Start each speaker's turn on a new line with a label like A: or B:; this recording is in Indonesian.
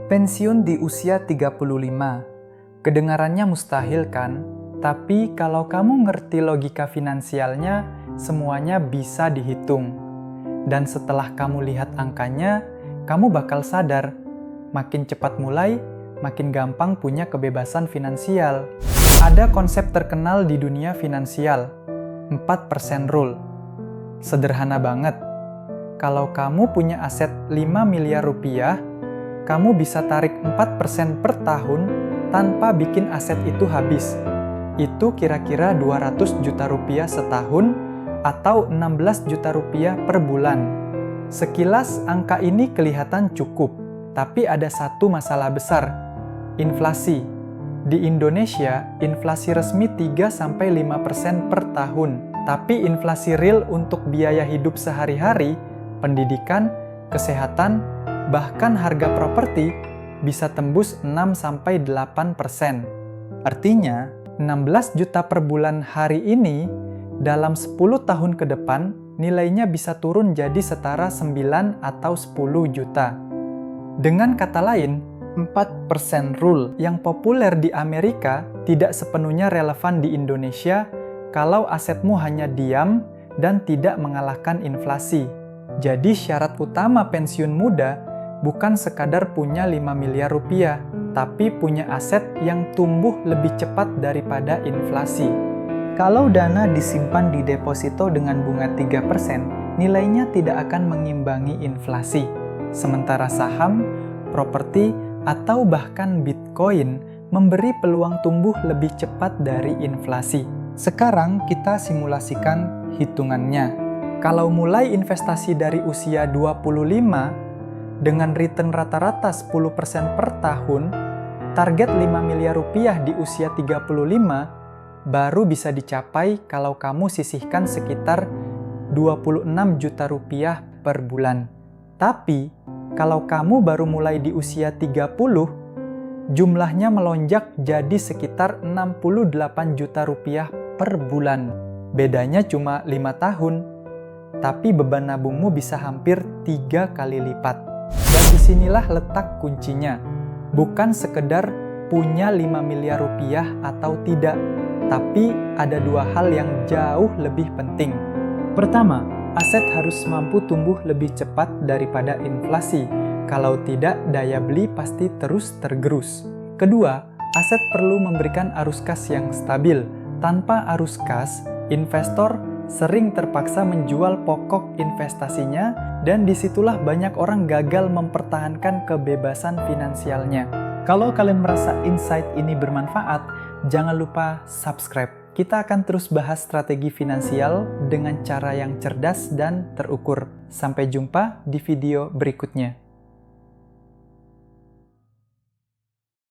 A: Pensiun di usia 35. Kedengarannya mustahil kan? Tapi kalau kamu ngerti logika finansialnya, semuanya bisa dihitung. Dan setelah kamu lihat angkanya, kamu bakal sadar, makin cepat mulai, makin gampang punya kebebasan finansial. Ada konsep terkenal di dunia finansial, 4% rule. Sederhana banget. Kalau kamu punya aset 5 miliar rupiah, kamu bisa tarik 4% per tahun tanpa bikin aset itu habis. Itu kira-kira 200 juta rupiah setahun atau 16 juta rupiah per bulan. Sekilas angka ini kelihatan cukup, tapi ada satu masalah besar, inflasi. Di Indonesia, inflasi resmi 3-5% per tahun, tapi inflasi real untuk biaya hidup sehari-hari, pendidikan, kesehatan, bahkan harga properti bisa tembus 6-8%. Artinya, 16 juta per bulan hari ini, dalam 10 tahun ke depan, nilainya bisa turun jadi setara 9 atau 10 juta. Dengan kata lain, 4% rule yang populer di Amerika tidak sepenuhnya relevan di Indonesia kalau asetmu hanya diam dan tidak mengalahkan inflasi. Jadi syarat utama pensiun muda bukan sekadar punya 5 miliar rupiah, tapi punya aset yang tumbuh lebih cepat daripada inflasi. Kalau dana disimpan di deposito dengan bunga 3%, nilainya tidak akan mengimbangi inflasi. Sementara saham, properti, atau bahkan Bitcoin memberi peluang tumbuh lebih cepat dari inflasi. Sekarang kita simulasikan hitungannya. Kalau mulai investasi dari usia 25, dengan return rata-rata 10% per tahun, target 5 miliar rupiah di usia 35 baru bisa dicapai kalau kamu sisihkan sekitar 26 juta rupiah per bulan. Tapi, kalau kamu baru mulai di usia 30, jumlahnya melonjak jadi sekitar 68 juta rupiah per bulan. Bedanya cuma 5 tahun, tapi beban nabungmu bisa hampir 3 kali lipat. Dan disinilah letak kuncinya. Bukan sekedar punya 5 miliar rupiah atau tidak, tapi ada dua hal yang jauh lebih penting. Pertama, aset harus mampu tumbuh lebih cepat daripada inflasi. Kalau tidak, daya beli pasti terus tergerus. Kedua, aset perlu memberikan arus kas yang stabil. Tanpa arus kas, investor sering terpaksa menjual pokok investasinya, dan disitulah banyak orang gagal mempertahankan kebebasan finansialnya. Kalau kalian merasa insight ini bermanfaat, jangan lupa subscribe. Kita akan terus bahas strategi finansial dengan cara yang cerdas dan terukur. Sampai jumpa di video berikutnya.